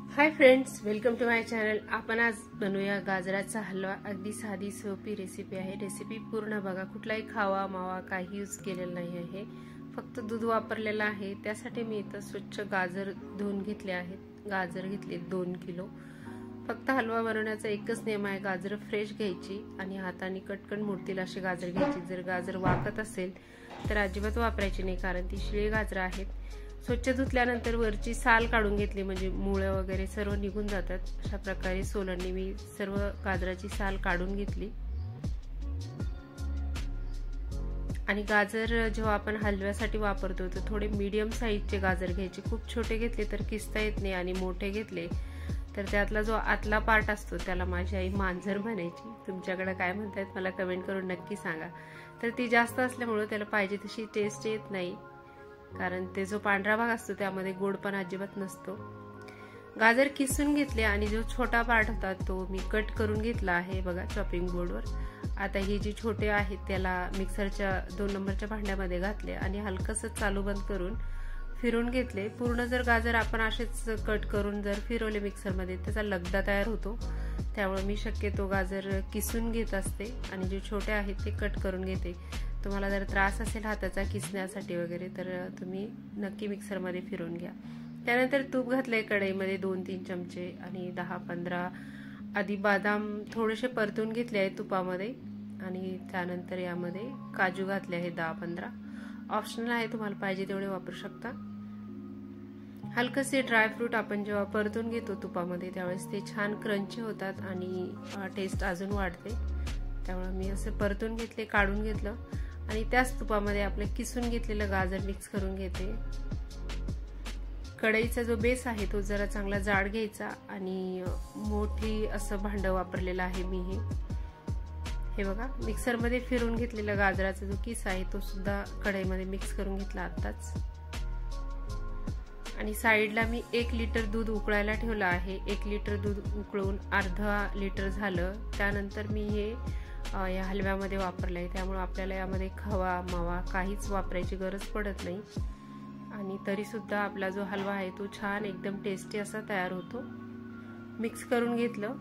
High friends, welcome to my channel. आपण आज बनवूया गाजराचा हलवा। अगदी साधी सोपी रेसिपी आहे। रेसिपी पूर्ण बघा, कुठलाही खावा मावा काही यूज केलेला नाही आहे, फक्त दूध वापरलेला आहे। त्यासाठी मी इथं स्वच्छ गाजर धुवून घेतले आहेत। गाजर घेतले 2 किलो। फक्त हलवा बनवण्याचा एकच नियम आहे, गाजर फ्रेश घ्यायची आणि हाताने कटकन मोडतील अशी गाजर घ्यायची। जर गाजर वाकत असेल तर अजिबात वापरायची नाही, कारण ती शिळी गाजर आहेत। स्वच्छ धुतल्यानंतर वरची साल काढून घेतली, म्हणजे मुळं वगैरे सर्व निघून जातात। अशा प्रकारे सोलणी मी सर्व गाजराची साल काढून घेतली। आणि गाजर जेव्हा आपण हलव्यासाठी वापरतो तर थोडे मीडियम साईजचे गाजर घ्यायचे। खूप छोटे घेतले तर किसता येत नाही, आणि मोठे घेतले तर त्यातला जो आतला पार्ट असतो त्याला माझी आई मांजर म्हणायची। तुमच्याकडे काय म्हणतात मला कमेंट करून नक्की सांगा। तर ती जास्त असल्यामुळे त्याला पाहिजे तशी टेस्ट येत नाही, कारण ते जो पांढरा भाग असतो त्यामध्ये गोडपणा अजिबात नसतो। गाजर किसून घेतले आणि जो छोटा पार्ट होता तो मी कट करून घेतला आहे बघा चॉपिंग बोर्डवर। आता ही जी छोटे आहेत त्याला मिक्सरच्या 2 नंबरच्या भांड्यामध्ये घातले आणि हलकसं चालू बंद करून फिरवून घेतले। पूर्ण जर गाजर आपण असेच कट करून जर फिरवले मिक्सरमध्ये त्याचा लगदा तयार होतो, त्यामुळे मी शक्यतो गाजर किसून घेत असते आणि जे छोटे आहेत ते कट करून घेते। तुम्हाला जर त्रास असेल हाताचा किसण्यासाठी वगैरे तर तुम्ही नक्की मिक्सरमध्ये फिरवून घ्या। त्यानंतर तूप घातले कढईमध्ये 2-3 चमचे आणि 10-15 आधी बदाम थोडेसे परतून घेतले आहे तुपामध्ये, आणि त्यानंतर यामध्ये काजू घातले आहे 10-15। ऑप्शनल आहे, तुम्हाला पाहिजे तेवढे वापरू शकता। हलकसे ड्रायफ्रूट आपण जेव्हा परतून घेतो तुपामध्ये त्यावेळेस ते छान क्रंची होतात आणि टेस्ट अजून वाढते। त्यामुळे मी असे परतून घेतले, काढून घेतलं आणि त्याच तुपामध्ये आपले किसून घेतलेलं गाजर मिक्स करून घेते। कढईचा जो बेस आहे तो जरा चांगला जाड घ्यायचा आणि मोठी असं भांडं वापरलेलं आहे मी। हे बघा, मिक्सरमध्ये फिरवून घेतलेला गाजराचा जो किस आहे तो सुद्धा कढईमध्ये मिक्स करून घेतला आत्ताच। आणि साईडला मी 1 लिटर दूध उकळायला ठेवलं आहे। 1 लिटर दूध उकळून अर्धा लिटर झालं, त्यानंतर मी हे या हलव्यामध्ये वापरलंय। त्यामुळे आपल्याला यामध्ये खवा मावा काहीच वापरायची गरज पडत नाही, आणि तरी सुद्धा आपला जो हलवा आहे तो छान एकदम टेस्टी असा तयार होतो। मिक्स करून घेतलं।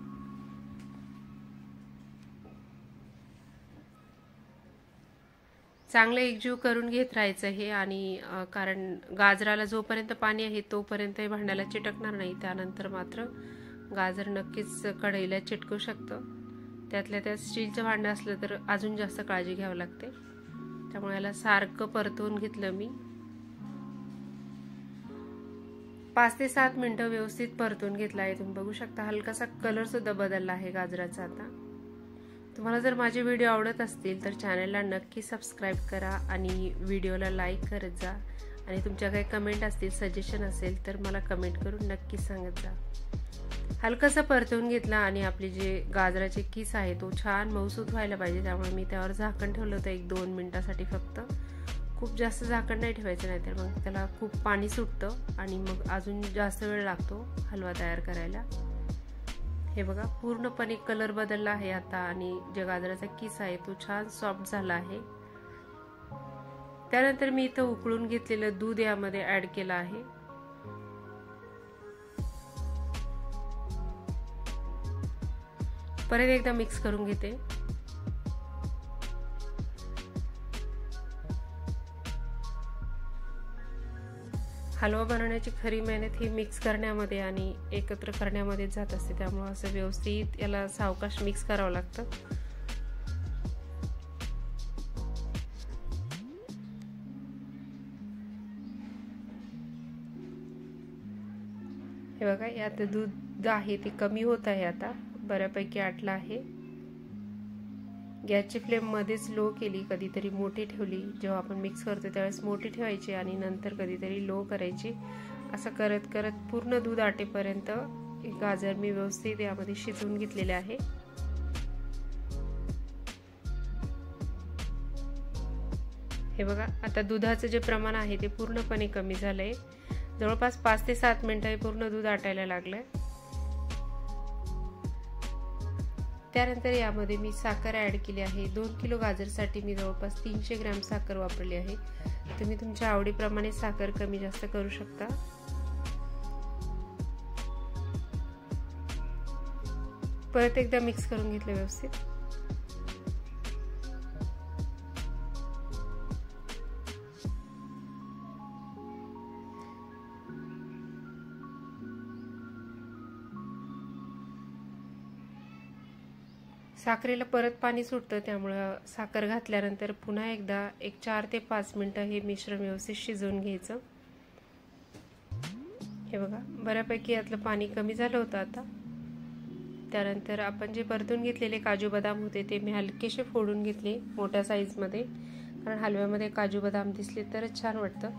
चांगलं एकजीव करून घेत राहायचं हे, आणि कारण गाजराला जोपर्यंत पाणी आहे तोपर्यंत हे भांड्याला चिटकणार नाही, त्यानंतर मात्र गाजर नक्कीच कढईला चिटकू शकतं। त्यातल्या त्यात स्टीलचं भांडं असलं तर अजून जास्त काळजी घ्यावी लागते। त्यामुळे याला सारखं परतवून घेतलं मी। 5 ते 7 मिनिटं व्यवस्थित परतून घेतला आहे। तुम्ही बघू शकता हलकासा कलर सुद्धा बदलला आहे गाजराचा आता। तुम्हाला जर माझे व्हिडिओ आवडत असतील तर चॅनलला नक्की सबस्क्राईब करा आणि व्हिडिओला लाईक करत जा। आणि तुमच्या काही कमेंट असतील, सजेशन असेल तर मला कमेंट करून नक्की सांगत जा। हलकासा परतवून घेतला आणि आपले जे गाजराचे किस आहे तो छान मऊसूत व्हायला पाहिजे, त्यामुळे मी त्यावर झाकण ठेवलं होतं 1-2 मिनिटासाठी फक्त। खूप जास्त झाकण नाही ठेवायचं, नाहीतर मग त्याला खूप पाणी सुटतं आणि मग अजून जास्त वेळ लागतो हलवा तयार करायला। हे बघा, पूर्णपणे कलर बदलला आहे आता आणि जे गाजराचा किस आहे तो छान सॉफ्ट झाला आहे। त्यानंतर मी इथं उकळून घेतलेलं दूध यामध्ये ऍड केलं आहे। परत एकदा मिक्स करून घेते। हलवा बनवण्याची खरी मेहनत ही मिक्स करण्यामध्ये आणि एकत्र करण्यामध्ये जात असते, त्यामुळे असं व्यवस्थित याला सावकाश मिक्स करावं लागतं। हे बघा, यात दूध आहे ते कमी होत आहे, आता बऱ्यापैकी आटला आहे। गॅसची फ्लेम मध्येच लो केली, कधीतरी मोठी ठेवली। जेव्हा आपण मिक्स करतो त्यावेळेस मोठी ठेवायची आणि नंतर कधीतरी लो करायची। असं करत करत पूर्ण दूध आटेपर्यंत गाजर मी व्यवस्थित यामध्ये शिजवून घेतलेले आहे। हे बघा, आता दुधाचं जे प्रमाण आहे ते पूर्णपणे कमी झालंय। जवळपास 5 ते 7 मिनिटं पूर्ण दूध आटायला लागलंय। त्यानंतर यामध्ये मी साखर ऍड केली आहे। 2 किलो गाजरसाठी मी जवळपास 300 ग्रॅम साखर वापरली आहे। तुम्ही तुमच्या आवडीप्रमाणे साखर कमी जास्त करू शकता। परत एकदा मिक्स करून घेतलं व्यवस्थित. साखरेला परत पाणी सुटतं, त्यामुळं साखर घातल्यानंतर पुन्हा एकदा 4 ते 5 मिनिटं हे मिश्रण व्यवस्थित शिजवून घ्यायचं. हे बघा, बऱ्यापैकी यातलं पाणी कमी झालं होतं आता. त्यानंतर आपण जे परतून घेतलेले काजू बदाम होते ते मी हलकेसे फोडून घेतले मोठ्या साईजमध्ये, कारण हलव्यामध्ये काजू बदाम दिसले तरच छान वाटतं.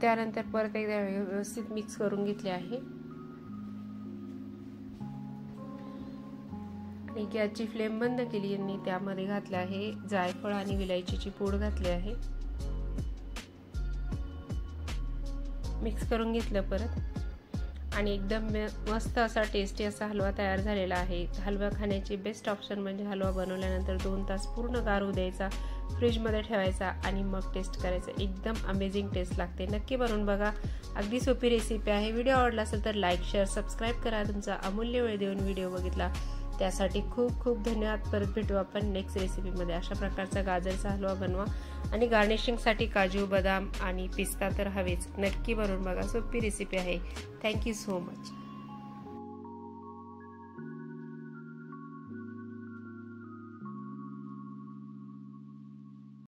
त्यानंतर परत एकदा व्यवस्थित मिक्स करून घेतले आहे. आणि गॅसची फ्लेम बंद केली आणि त्यामध्ये घातले आहे जायफळ आणि विलायचीची पूड घातली आहे. मिक्स करून घेतलं परत, आणि एकदम मस्त असा टेस्टी असा हलवा तयार झालेला आहे. हलवा खाण्याची बेस्ट ऑप्शन म्हणजे हलवा बनवल्यानंतर 2 तास पूर्ण गार होऊ द्यायचा, फ्रीजमध्ये ठेवायचा आणि मग टेस्ट करायचं. एकदम अमेझिंग टेस्ट लागते. नक्की बनवून बघा. अगदी सोपी रेसिपी आहे. व्हिडिओ आवडला असेल तर लाईक, शेअर, सबस्क्राईब करा. तुमचा अमूल्य वेळ देऊन व्हिडिओ बघितला त्यासाठी खूप खूप धन्यवाद. परत भेटू आपण नेक्स्ट रेसिपीमध्ये. अशा प्रकारचा गाजरचा हलवा बनवा, आणि गार्निशिंगसाठी काजू, बदाम आणि पिस्ता तर हवेच. नक्की बनवून बघा. सोपी रेसिपी आहे. Thank you so much.